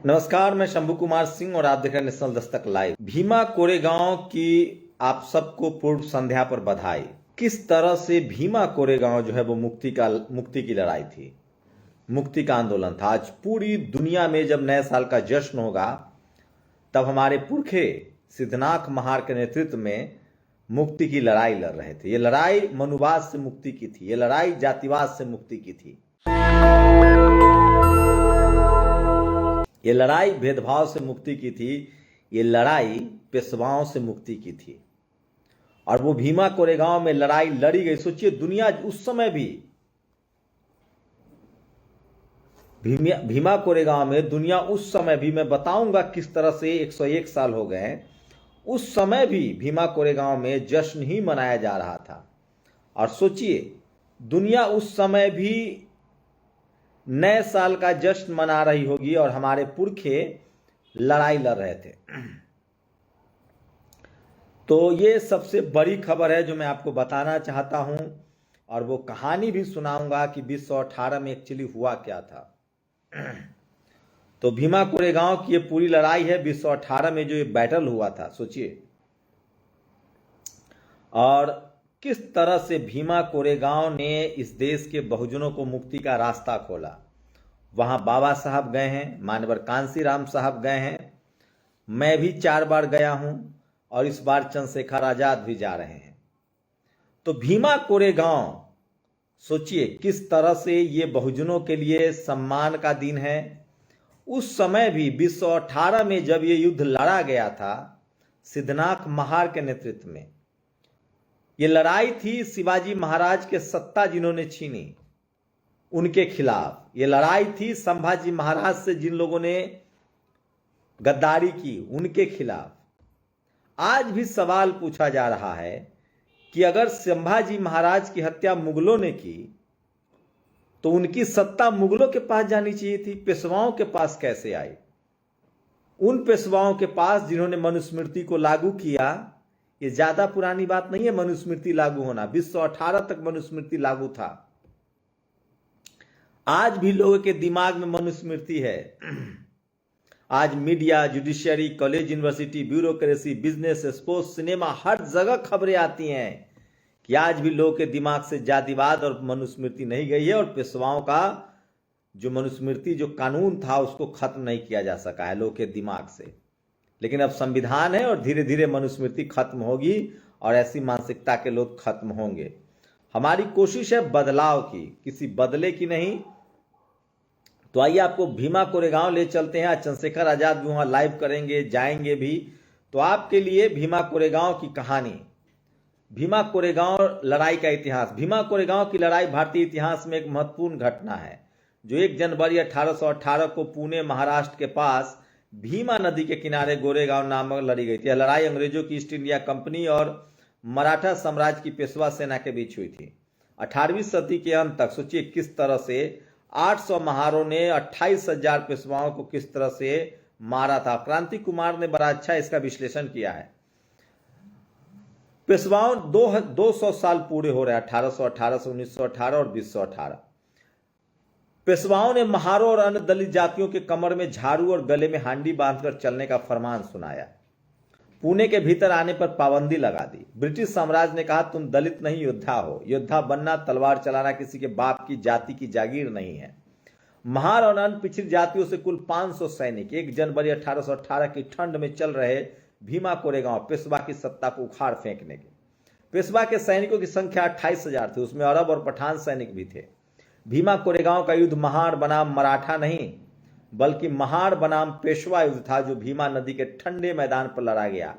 नमस्कार, मैं शंभू कुमार सिंह और आप देख रहे हैं नेशनल दस्तक लाइव। भीमा कोरेगांव की आप सबको पूर्व संध्या पर बधाई। किस तरह से भीमा कोरेगांव जो है वो मुक्ति की लड़ाई थी, मुक्ति का आंदोलन था। आज पूरी दुनिया में जब नए साल का जश्न होगा तब हमारे पुरखे सिद्धनाथ महार के नेतृत्व में मुक्ति की लड़ाई लड़ रहे थे। ये लड़ाई मनुवाद से मुक्ति की थी, ये लड़ाई जातिवाद से मुक्ति की थी, ये लड़ाई भेदभाव से मुक्ति की थी, ये लड़ाई पेशवाओं से मुक्ति की थी। और वो भीमा कोरेगांव में लड़ाई लड़ी गई। सोचिए, दुनिया उस समय भी भीमा कोरेगांव में दुनिया उस समय भी, मैं बताऊंगा किस तरह से 101 साल हो गए, उस समय भी भीमा कोरेगांव में जश्न ही मनाया जा रहा था। और सोचिए, दुनिया उस समय भी नए साल का जश्न मना रही होगी और हमारे पुरखे लड़ाई लड़ रहे थे। तो ये सबसे बड़ी खबर है जो मैं आपको बताना चाहता हूं, और वो कहानी भी सुनाऊंगा कि 1918 में एक्चुअली हुआ क्या था। तो भीमा कोरेगांव की ये पूरी लड़ाई है, 1918 में जो ये बैटल हुआ था, सोचिए। और किस तरह से भीमा कोरेगांव ने इस देश के बहुजनों को मुक्ति का रास्ता खोला। वहां बाबा साहब गए हैं, मानवर कांसीराम साहब गए हैं, मैं भी 4 बार गया हूं, और इस बार चंद्रशेखर आजाद भी जा रहे हैं। तो भीमा कोरेगांव, सोचिए किस तरह से ये बहुजनों के लिए सम्मान का दिन है। उस समय भी 1918 में जब ये युद्ध लड़ा गया था सिद्धनाथ महार के नेतृत्व में, ये लड़ाई थी शिवाजी महाराज के सत्ता जिन्होंने छीनी उनके खिलाफ। ये लड़ाई थी संभाजी महाराज से जिन लोगों ने गद्दारी की उनके खिलाफ। आज भी सवाल पूछा जा रहा है कि अगर संभाजी महाराज की हत्या मुगलों ने की तो उनकी सत्ता मुगलों के पास जानी चाहिए थी, पेशवाओं के पास कैसे आई? उन पेशवाओं के पास जिन्होंने मनुस्मृति को लागू किया। ये ज्यादा पुरानी बात नहीं है मनुस्मृति लागू होना, 1918 तक मनुस्मृति लागू था। आज भी लोगों के दिमाग में मनुस्मृति है। आज media, judiciary, college, university, bureaucracy, business, sports, cinema, हर जगह खबरें आती हैं कि आज भी लोगों के दिमाग से जातिवाद और मनुस्मृति नहीं गई है, और पेशवाओं का जो मनुस्मृति जो कानून था उसको खत्म नहीं किया जा सका है लोगों के दिमाग से। लेकिन अब संविधान है और धीरे धीरे मनुस्मृति खत्म होगी और ऐसी मानसिकता के लोग खत्म होंगे। हमारी कोशिश है बदलाव की, किसी बदले की नहीं। तो आइए आपको भीमा कोरेगांव ले चलते हैं। आज चंद्रशेखर आजाद भी वहां लाइव करेंगे, जाएंगे भी। तो आपके लिए भीमा कोरेगांव की कहानी, भीमा कोरेगांव लड़ाई का इतिहास। भीमा कोरेगांव की लड़ाई भारतीय इतिहास में एक महत्वपूर्ण घटना है जो 1 जनवरी 1818 को पुणे महाराष्ट्र के पास भीमा नदी के किनारे गोरेगांव नामक लड़ी गई थी। यह लड़ाई अंग्रेजों की ईस्ट इंडिया कंपनी और मराठा साम्राज्य की पेशवा सेना के बीच हुई थी। 18वीं सदी के अंत तक सोचिए किस तरह से 800 महारों ने 28,000 पेशवाओं को किस तरह से मारा था। क्रांति कुमार ने बड़ा अच्छा इसका विश्लेषण किया है। पेशवाओं 200 साल पूरे हो रहे हैं, 1818 से 1918 और 2018। पेशवाओं ने महारों और अन्य दलित जातियों के कमर में झाड़ू और गले में हांडी बांधकर चलने का फरमान सुनाया। पुणे के भीतर आने पर पाबंदी लगा दी। ब्रिटिश साम्राज्य ने कहा तुम दलित नहीं योद्धा हो, योद्धा बनना, तलवार चलाना किसी के बाप की जाति की जागीर नहीं है। महार और अन्य पिछड़ी जातियों से कुल 500 सैनिक 1 जनवरी 1818 की ठंड में चल रहे भीमा कोरेगांव पेशवा की सत्ता को उखाड़ फेंकने के। पेशवा के सैनिकों की संख्या 28,000 थी, उसमें अरब और पठान सैनिक भी थे। भीमा कोरेगांव का युद्ध महार बनाम मराठा नहीं बल्कि महार बनाम पेशवा युद्ध था जो भीमा नदी के ठंडे मैदान पर लड़ा गया।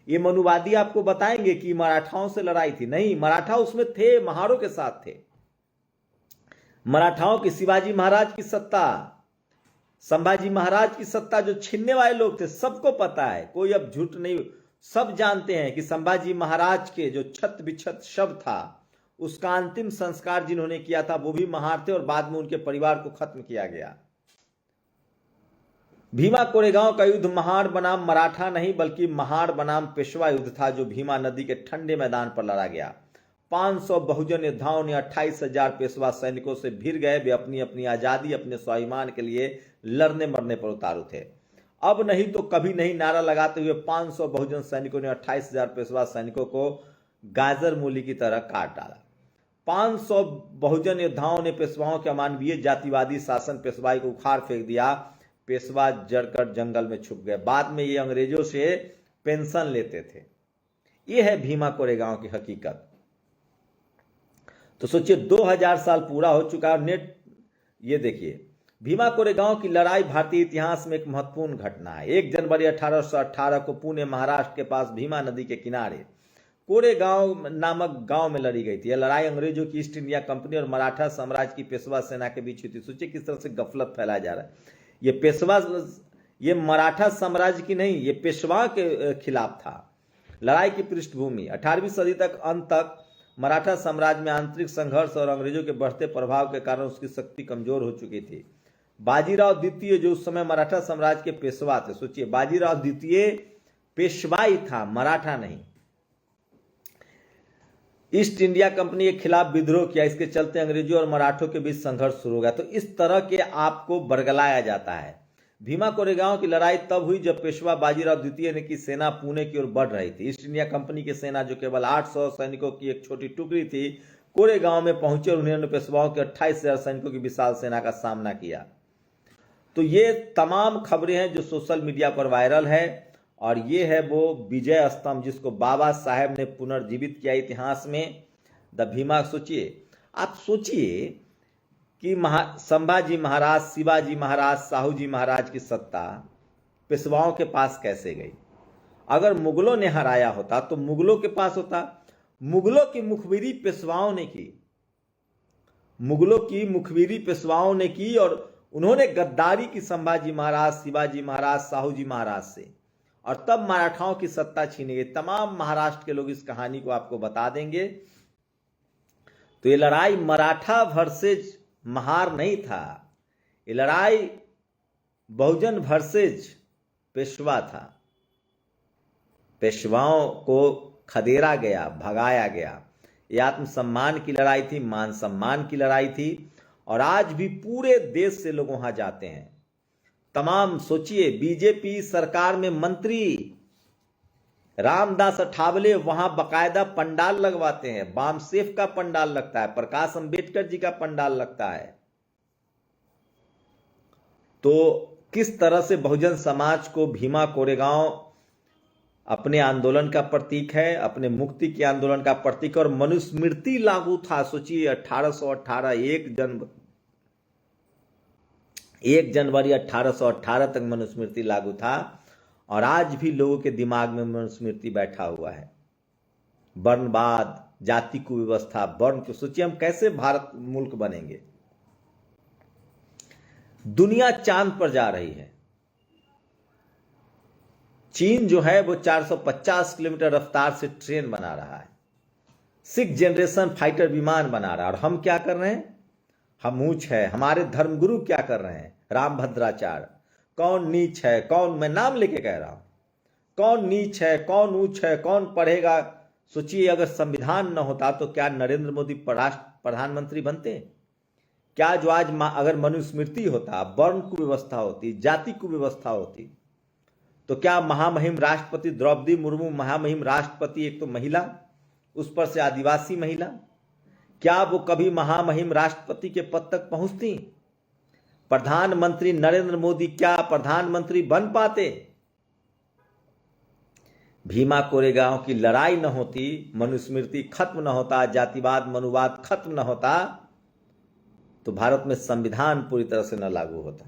ये मनुवादी आपको बताएंगे कि मराठाओं से लड़ाई थी, नहीं, मराठा उसमें थे, महारों के साथ थे। मराठाओं की शिवाजी महाराज की सत्ता, संभाजी महाराज की सत्ता जो छीनने वाले लोग थे, सबको पता है, कोई अब झूठ नहीं, सब जानते हैं कि संभाजी महाराज के जो छत बिछत शव था उसका अंतिम संस्कार जिन्होंने किया था वो भी महार थे, और बाद में उनके परिवार को खत्म किया गया। भीमा कोरेगांव का युद्ध महार बनाम मराठा नहीं बल्कि महार बनाम पेशवा युद्ध था जो भीमा नदी के ठंडे मैदान पर लड़ा गया। 500 बहुजन योद्धाओं ने 28,000 पेशवा सैनिकों से भिड़ गए। वे अपनी अपनी आजादी, अपने स्वाभिमान के लिए लड़ने मरने पर उतारू थे। अब नहीं तो कभी नहीं नारा लगाते हुए 500 बहुजन सैनिकों ने 28,000 पेशवा सैनिकों को गाजर मूली की तरह काट डाला। 500 बहुजन योद्धाओं ने पेशवाओं के अमानवीय जातिवादी शासन पेशवाई को उखाड़ फेंक दिया। पेशवा जड़कर जंगल में छुप गए। बाद में ये अंग्रेजों से पेंशन लेते थे। ये है भीमा कोरेगांव की हकीकत। तो सोचिए 2000 साल पूरा हो चुका है। नेट ये देखिए, भीमा कोरेगांव की लड़ाई भारतीय इतिहास में एक महत्वपूर्ण घटना है। 1 जनवरी 1818 को पुणे महाराष्ट्र के पास भीमा नदी के किनारे कोरेगांव नामक गांव में लड़ी गई थी। यह लड़ाई अंग्रेजों की ईस्ट इंडिया कंपनी और मराठा साम्राज्य की पेशवा सेना के बीच हुई थी। सोचिए किस तरह से गफलत फैलाया जा रहा है। ये पेशवा, ये मराठा साम्राज्य की नहीं, ये पेशवा के खिलाफ था। लड़ाई की पृष्ठभूमि 18वीं सदी तक अंत तक मराठा साम्राज्य में आंतरिक संघर्ष और अंग्रेजों के बढ़ते प्रभाव के कारण उसकी शक्ति कमजोर हो चुकी थी। बाजीराव द्वितीय जो उस समय मराठा साम्राज्य के पेशवा थे, सोचिए बाजीराव द्वितीय पेशवाई था, मराठा नहीं। ईस्ट इंडिया कंपनी के खिलाफ विद्रोह किया। इसके चलते अंग्रेजों और मराठों के बीच संघर्ष शुरू हो गया। तो इस तरह के आपको बरगलाया जाता है। भीमा कोरेगांव की लड़ाई तब हुई जब पेशवा बाजीराव द्वितीय ने की सेना पुणे की ओर बढ़ रही थी। ईस्ट इंडिया कंपनी की सेना जो केवल 800 सैनिकों की एक छोटी टुकड़ी थी, कोरेगांव में पहुंचे और उन्होंने पेशवाओं के 28,000 सैनिकों की विशाल सेना का सामना किया। तो ये तमाम खबरें हैं जो सोशल मीडिया पर वायरल है। और ये है वो विजय स्तंभ जिसको बाबा साहेब ने पुनर्जीवित किया इतिहास में, द भीमा। सोचिए, आप सोचिए कि संभाजी महाराज, शिवाजी महाराज, साहू जी महाराज की सत्ता पेशवाओं के पास कैसे गई। अगर मुगलों ने हराया होता तो मुगलों के पास होता। मुगलों की मुखबिरी पेशवाओं ने की, मुगलों की मुखबिरी पेशवाओं ने की और उन्होंने गद्दारी की संभाजी महाराज, शिवाजी महाराज, साहू जी महाराज से, और तब मराठाओं की सत्ता छीनी गई। तमाम महाराष्ट्र के लोग इस कहानी को आपको बता देंगे। तो ये लड़ाई मराठा वर्सेज महार नहीं था, ये लड़ाई बहुजन वर्सेज पेशवा था। पेशवाओं को खदेड़ा गया, भगाया गया। ये आत्मसम्मान की लड़ाई थी, मान सम्मान की लड़ाई थी। और आज भी पूरे देश से लोग वहां जाते हैं। तमाम सोचिए, बीजेपी सरकार में मंत्री रामदास अठावले वहां बकायदा पंडाल लगवाते हैं। बामसेफ का पंडाल लगता है, प्रकाश अंबेडकर जी का पंडाल लगता है। तो किस तरह से बहुजन समाज को भीमा कोरेगांव अपने आंदोलन का प्रतीक है, अपने मुक्ति के आंदोलन का प्रतीक, और मनुस्मृति लागू था। सोचिए 1818 1 जनवरी 1818 तक मनुस्मृति लागू था। और आज भी लोगों के दिमाग में मनुस्मृति बैठा हुआ है। वर्णवाद, जाति कुव्यवस्था, वर्ण को सोचिए हम कैसे भारत मुल्क बनेंगे। दुनिया चांद पर जा रही है। चीन जो है वो 450 किलोमीटर रफ्तार से ट्रेन बना रहा है, 6th जनरेशन फाइटर विमान बना रहा है। और हम क्या कर रहे हैं? हम ऊंच है। हमारे धर्मगुरु क्या कर रहे हैं? रामभद्राचार्य। कौन नीच है, कौन, मैं नाम लेके कह रहा हूं, कौन नीच है, कौन ऊंच है, कौन पढ़ेगा। सोचिए अगर संविधान न होता तो क्या नरेंद्र मोदी प्रधानमंत्री बनते? क्या जो आज अगर मनुस्मृति होता, वर्ण कुव्यवस्था होती, जाति कुव्यवस्था होती, तो क्या महामहिम राष्ट्रपति द्रौपदी मुर्मू महामहिम राष्ट्रपति, एक तो महिला, उस पर से आदिवासी महिला, क्या वो कभी महामहिम राष्ट्रपति के पद तक पहुंचती? प्रधानमंत्री नरेंद्र मोदी क्या प्रधानमंत्री बन पाते? भीमा कोरेगांव की लड़ाई न होती, मनुस्मृति खत्म न होता, जातिवाद मनुवाद खत्म न होता, तो भारत में संविधान पूरी तरह से न लागू होता।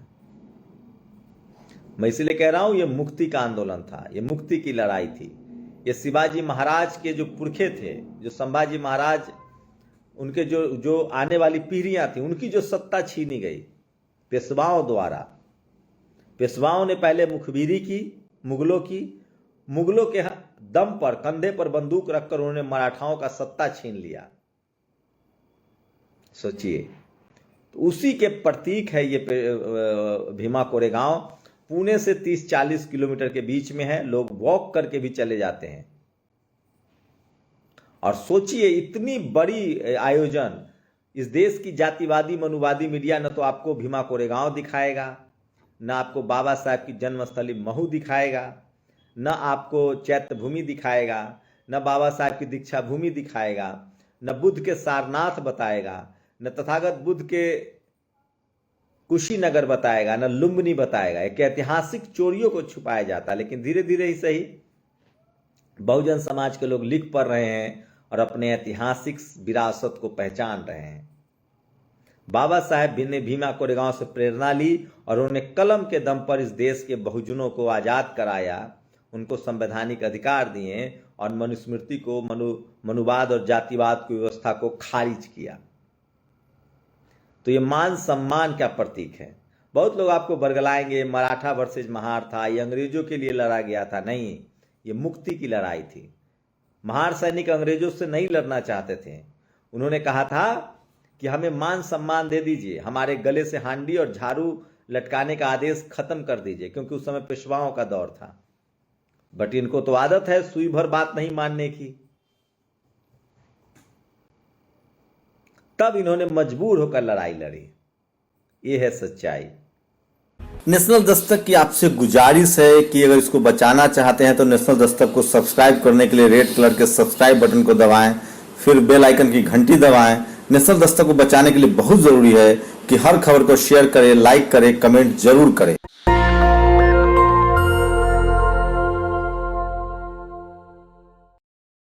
मैं इसलिए कह रहा हूं ये मुक्ति का आंदोलन था, ये मुक्ति की लड़ाई थी। ये शिवाजी महाराज के जो पुरखे थे, जो संभाजी महाराज, उनके जो आने वाली पीढ़ियां थी, उनकी जो सत्ता छीनी गई पेशवाओं द्वारा। पेशवाओं ने पहले मुखबिरी की मुगलों की, मुगलों के दम पर, कंधे पर बंदूक रखकर उन्होंने मराठाओं का सत्ता छीन लिया। सोचिए, तो उसी के प्रतीक है ये भीमा कोरेगांव। पुणे से 30-40 किलोमीटर के बीच में है। लोग वॉक करके भी चले जाते हैं। और सोचिए इतनी बड़ी आयोजन, इस देश की जातिवादी मनुवादी मीडिया न तो आपको भीमा कोरेगांव दिखाएगा, न आपको बाबा साहब की जन्मस्थली महू दिखाएगा, न आपको चैत्य भूमि दिखाएगा, न बाबा साहब की दीक्षा भूमि दिखाएगा, न बुद्ध के सारनाथ बताएगा, न तथागत बुद्ध के कुशीनगर बताएगा, न लुम्बिनी बताएगा। एक ऐतिहासिक चोरियों को छुपाया जाता है। लेकिन धीरे धीरे ही सही बहुजन समाज के लोग लिख पढ़ रहे हैं और अपने ऐतिहासिक विरासत को पहचान रहे हैं। बाबा साहेब ने भीमा कोरेगांव से प्रेरणा ली और उन्होंने कलम के दम पर इस देश के बहुजनों को आजाद कराया, उनको संवैधानिक अधिकार दिए और मनुस्मृति को, मनुवाद और जातिवाद की व्यवस्था को खारिज किया। तो ये मान सम्मान का प्रतीक है। बहुत लोग आपको बरगलाएंगे मराठा वर्सेज महार था, ये अंग्रेजों के लिए लड़ा गया था। नहीं, ये मुक्ति की लड़ाई थी। महार सैनिक अंग्रेजों से नहीं लड़ना चाहते थे। उन्होंने कहा था कि हमें मान सम्मान दे दीजिए, हमारे गले से हांडी और झाड़ू लटकाने का आदेश खत्म कर दीजिए, क्योंकि उस समय पेशवाओं का दौर था। बट इनको तो आदत है सुई भर बात नहीं मानने की। तब इन्होंने मजबूर होकर लड़ाई लड़ी। ये है सच्चाई। नेशनल दस्तक की आपसे गुजारिश है कि अगर इसको बचाना चाहते हैं तो नेशनल दस्तक को सब्सक्राइब करने के लिए रेड कलर के सब्सक्राइब बटन को दबाएं, फिर बेल आइकन की घंटी दबाएं। नेशनल दस्तक को बचाने के लिए बहुत जरूरी है कि हर खबर को शेयर करें, लाइक करें, कमेंट जरूर करें।